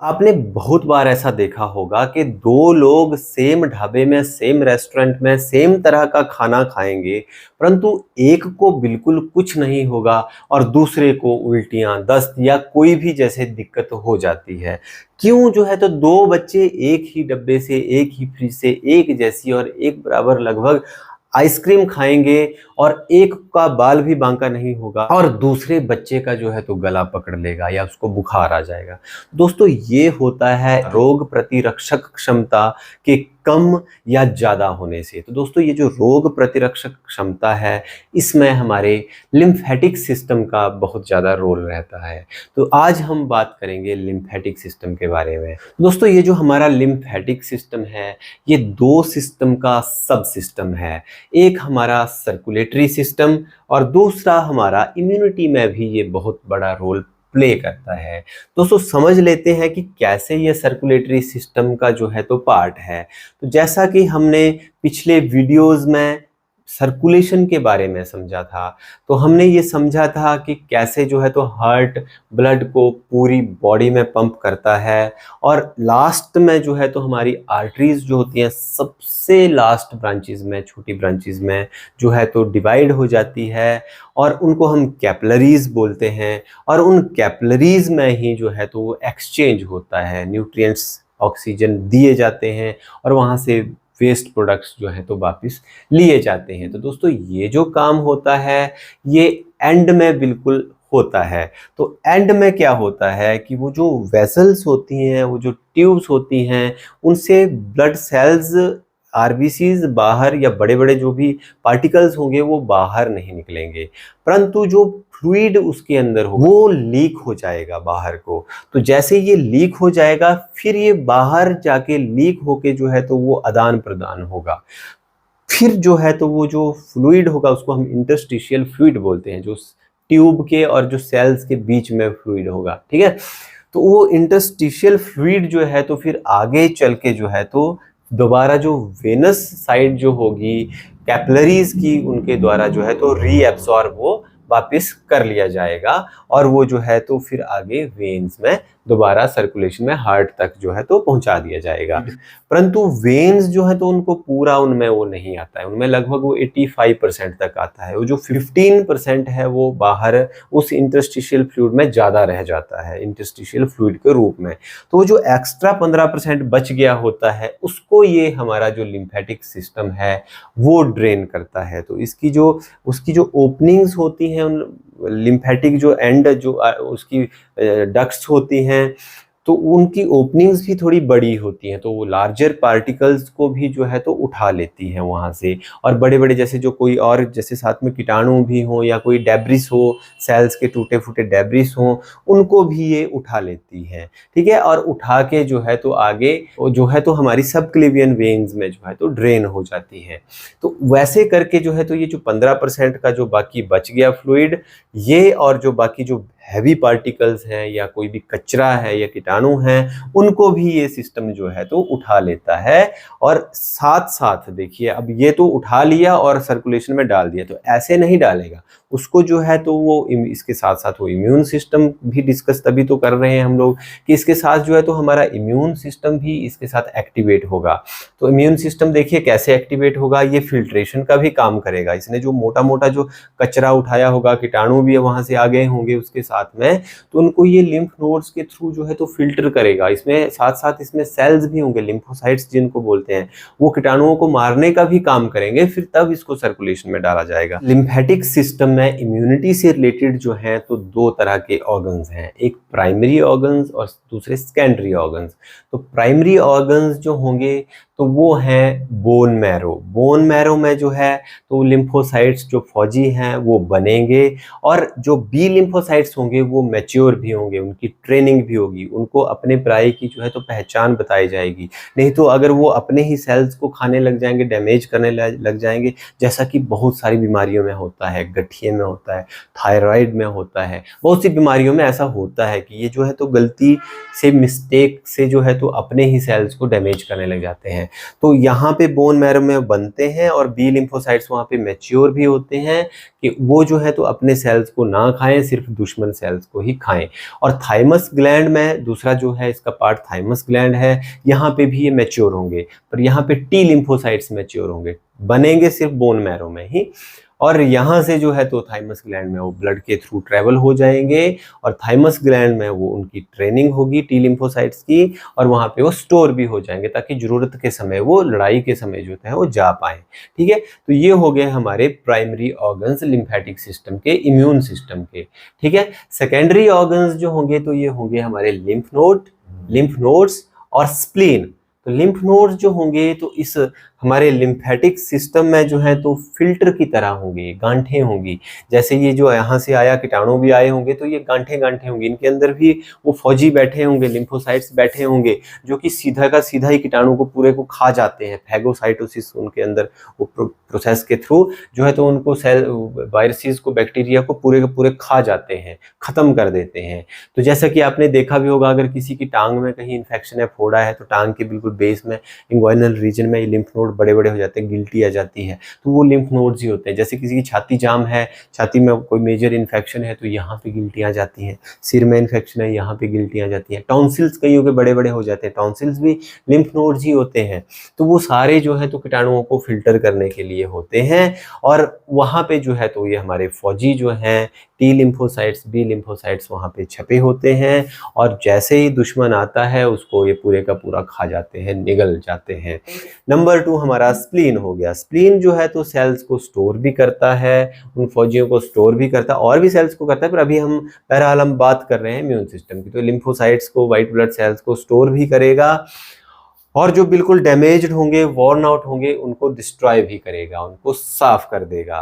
आपने बहुत बार ऐसा देखा होगा कि दो लोग सेम ढाबे में, सेम रेस्टोरेंट में, सेम तरह का खाना खाएंगे, परंतु एक को बिल्कुल कुछ नहीं होगा और दूसरे को उल्टियां, दस्त या कोई भी जैसे दिक्कत हो जाती है। क्यों जो है तो दो बच्चे एक ही डब्बे से, एक ही फ्रिज से, एक जैसी और एक बराबर लगभग आइसक्रीम खाएंगे और एक का बाल भी बांका नहीं होगा और दूसरे बच्चे का जो है तो गला पकड़ लेगा या उसको बुखार आ जाएगा। दोस्तों, ये होता है रोग प्रतिरक्षक क्षमता के कम या ज्यादा होने से। तो दोस्तों, ये जो रोग प्रतिरक्षक क्षमता है, इसमें हमारे लिम्फेटिक सिस्टम का बहुत ज्यादा रोल रहता है। तो आज हम बात करेंगे लिम्फेटिक सिस्टम के बारे में। दोस्तों, ये जो हमारा लिम्फेटिक सिस्टम है, ये दो सिस्टम का सब सिस्टम है। एक हमारा सर्कुलेटरी सिस्टम और दूसरा हमारा इम्यूनिटी में भी ये बहुत बड़ा रोल प्ले करता है। दोस्तों, समझ लेते हैं कि कैसे ये सर्कुलेटरी सिस्टम का जो है तो पार्ट है। तो जैसा कि हमने पिछले वीडियोस में सर्कुलेशन के बारे में समझा था, तो हमने ये समझा था कि कैसे जो है तो हार्ट ब्लड को पूरी बॉडी में पंप करता है और लास्ट में जो है तो हमारी आर्टरीज जो होती हैं सबसे लास्ट ब्रांचेस में, छोटी ब्रांचेस में जो है तो डिवाइड हो जाती है और उनको हम कैपिलरीज बोलते हैं और उन कैपिलरीज में ही जो है तो एक्सचेंज होता है, न्यूट्रिएंट्स ऑक्सीजन दिए जाते हैं और वहाँ से वेस्ट प्रोडक्ट्स जो है तो वापस लिए जाते हैं। तो दोस्तों, ये जो काम होता है ये एंड में बिल्कुल होता है। तो एंड में क्या होता है कि वो जो वेसल्स होती हैं, वो जो ट्यूब्स होती हैं, उनसे ब्लड सेल्स, आरबीसीज बाहर या बड़े बड़े जो भी पार्टिकल्स होंगे वो बाहर नहीं निकलेंगे, परंतु जो फ्लूइड उसके अंदर हो वो लीक हो जाएगा बाहर को। तो जैसे ये लीक हो जाएगा, फिर ये बाहर जाके लीक होके जो है तो वो आदान प्रदान होगा। फिर जो है तो वो जो फ्लूइड होगा उसको हम इंटरस्टिशियल फ्लूइड बोलते हैं, जो ट्यूब के और जो सेल्स के बीच में फ्लूइड होगा। ठीक है, तो वो इंटरस्टिशियल फ्लूइड जो है तो फिर आगे चल के जो है तो दोबारा जो वेनस साइड जो होगी कैपिलरीज की, उनके द्वारा जो है तो रीएब्सॉर्ब वो वापस कर लिया जाएगा और वो जो है तो फिर आगे वेन्स में दोबारा सर्कुलेशन में हार्ट तक जो है तो पहुंचा दिया जाएगा। परंतु वेन्स जो है तो उनको पूरा उनमें वो नहीं आता है, उनमें लगभग वो 85% तक आता है। वो जो 15% है वो बाहर उस इंटरस्टिशियल फ्लूइड में ज्यादा रह जाता है, इंटरस्टिशियल फ्लूइड के रूप में। तो वो जो एक्स्ट्रा 15% बच गया होता है उसको ये हमारा जो लिम्फेटिक सिस्टम है वो ड्रेन करता है। तो उसकी जो ओपनिंग्स होती हैं, उन लिम्फेटिक जो एंड जो उसकी डक्ट्स होती हैं, तो उनकी ओपनिंग्स भी थोड़ी बड़ी होती हैं, तो वो लार्जर पार्टिकल्स को भी जो है तो उठा लेती हैं वहाँ से। और बड़े बड़े जैसे जो कोई और जैसे साथ में कीटाणु भी हो या कोई डेब्रिस हो, सेल्स के टूटे फूटे डेब्रिस हो, उनको भी ये उठा लेती हैं। ठीक है, और उठा के जो है तो आगे जो है तो हमारी सबक्लेवियन वेन्स में जो है तो ड्रेन हो जाती है। तो वैसे करके जो है तो ये जो 15% का जो बाकी बच गया फ्लूइड, ये और जो बाकी जो हैवी पार्टिकल्स हैं या कोई भी कचरा है या कीटाणु हैं, उनको भी ये सिस्टम जो है तो उठा लेता है। और साथ साथ देखिए, अब ये तो उठा लिया और सर्कुलेशन में डाल दिया, तो ऐसे नहीं डालेगा उसको जो है तो वो इसके साथ साथ वो इम्यून सिस्टम भी डिस्कस तभी तो कर रहे हैं हम लोग कि इसके साथ जो है तो हमारा इम्यून सिस्टम भी इसके साथ एक्टिवेट होगा। तो इम्यून सिस्टम देखिए कैसे एक्टिवेट होगा, ये फिल्ट्रेशन का भी काम करेगा। इसने जो मोटा मोटा जो कचरा उठाया होगा, कीटाणु भी वहां से आ गए होंगे उसके साथ में, तो उनको ये लिम्फ नोड्स के थ्रू जो है तो फिल्टर करेगा। इसमें साथ साथ इसमें सेल्स भी होंगे, लिम्फोसाइट्स जिनको बोलते हैं, वो कीटाणुओं को मारने का भी काम करेंगे, फिर तब इसको सर्कुलेशन में डाला जाएगा। लिम्फेटिक सिस्टम में इम्यूनिटी से रिलेटेड जो है तो दो तरह के ऑर्गन्स हैं, एक प्राइमरी ऑर्गन्स और दूसरे सेकेंडरी ऑर्गन्स। तो प्राइमरी ऑर्गन्स जो होंगे तो वो हैं बोन मैरो। बोन मैरो में जो है तो लिम्फोसाइट्स जो फौजी हैं वो बनेंगे और जो बी लिम्फोसाइट्स होंगे वो मैच्योर भी होंगे, उनकी ट्रेनिंग भी होगी, उनको अपने पराये की जो है तो पहचान बताई जाएगी। नहीं तो अगर वो अपने ही सेल्स को खाने लग जाएंगे, डैमेज करने लग जाएंगे, जैसा कि बहुत सारी बीमारियों में होता है, गठिए में होता है, थायराइड में होता है, बहुत सी बीमारियों में ऐसा होता है कि ये जो है तो गलती से, मिस्टेक से जो है तो अपने ही सेल्स को डैमेज करने लग जाते हैं। तो यहाँ पे बोन मैरो में बनते हैं और बी लिम्फोसाइट्स वहाँ पे मैच्योर भी होते हैं कि वो जो है तो अपने सेल्स को ना खाएं, सिर्फ दुश्मन सेल्स को ही खाएं। और थाइमस ग्लैंड में दूसरा जो है इसका पार्ट थाइमस ग्लैंड है, यहाँ पे भी ये मैच्योर होंगे, पर यहाँ पे टी लिम्फोसाइट्स मैच्योर होंगे, बनेंगे सिर्फ बोन मैरो में ही। और यहाँ से जो है तो थाइमस ग्लैंड में वो ब्लड के थ्रू ट्रेवल हो जाएंगे, और थाइमस ग्लैंड में वो उनकी ट्रेनिंग होगी टी लिम्फोसाइट्स की, और वहाँ पे वो स्टोर भी हो जाएंगे ताकि जरूरत के समय, वो लड़ाई के समय जो है वो जा पाए। ठीक है, तो ये हो गए हमारे प्राइमरी ऑर्गन्स लिम्फेटिक सिस्टम के, इम्यून सिस्टम के। ठीक है, सेकेंडरी ऑर्गन्स जो होंगे तो ये होंगे हमारे लिम्फ नोड्स और स्प्लीन। तो लिम्फ नोड्स जो होंगे तो इस हमारे लिम्फेटिक सिस्टम में जो है तो फिल्टर की तरह होंगे, गांठें होंगी। जैसे ये जो यहाँ से आया कीटाणु भी आए होंगे तो ये गांठें गांठें होंगी, इनके अंदर भी वो फौजी बैठे होंगे, लिम्फोसाइट्स बैठे होंगे, जो कि सीधा का सीधा ही कीटाणु को पूरे को खा जाते हैं। फैगोसाइटोसिस उनके अंदर वो प्रोसेस के थ्रू जो है तो उनको सेल वायरसेस को, बैक्टीरिया को पूरे के पूरे खा जाते हैं, खत्म कर देते हैं। तो जैसा कि आपने देखा भी होगा, अगर किसी की टांग में कहीं इन्फेक्शन है, फोड़ा है, तो टांग के बिल्कुल बेस में इंग्वाइनल रीजन में लिम्फ नोड बड़े बड़े हो जाते हैं, गिल्टी आ जाती है, तो वो लिम्फ नोड्स ही होते हैं। जैसे किसी की छाती जाम है, छाती में कोई मेजर इन्फेक्शन है तो यहाँ पे गिल्टियाँ जाती हैं, सिर में इन्फेक्शन है यहाँ पे गिल्टियाँ जाती हैं, टॉन्सिल्स कईयों के बड़े बड़े हो जाते हैं, टॉन्सिल्स भी लिम्फ नोड्स ही होते हैं। तो वो सारे जो है तो कीटाणुओं को फिल्टर करने के लिए होते हैं, और वहाँ पे जो है तो ये हमारे फौजी जो हैं, टी लिम्फोसाइट्स, बी लिम्फोसाइट्स वहाँ पे छपे होते हैं, और जैसे ही दुश्मन आता है उसको ये पूरे का पूरा खा जाते हैं, निगल जाते हैं। नंबर 2 हमारा स्प्लीन हो गया। स्प्लीन जो है तो सेल्स को स्टोर भी करता है, उन फौजियों को स्टोर भी करता है, और भी सेल्स को करता है, पर अभी हम बहरहाल हम बात कर रहे हैं इम्यून सिस्टम की। तो लिम्फोसाइट्स को, व्हाइट ब्लड सेल्स को स्टोर भी करेगा, और जो बिल्कुल डैमेज्ड होंगे, वॉर्न आउट होंगे, उनको डिस्ट्रॉय भी करेगा, उनको साफ कर देगा।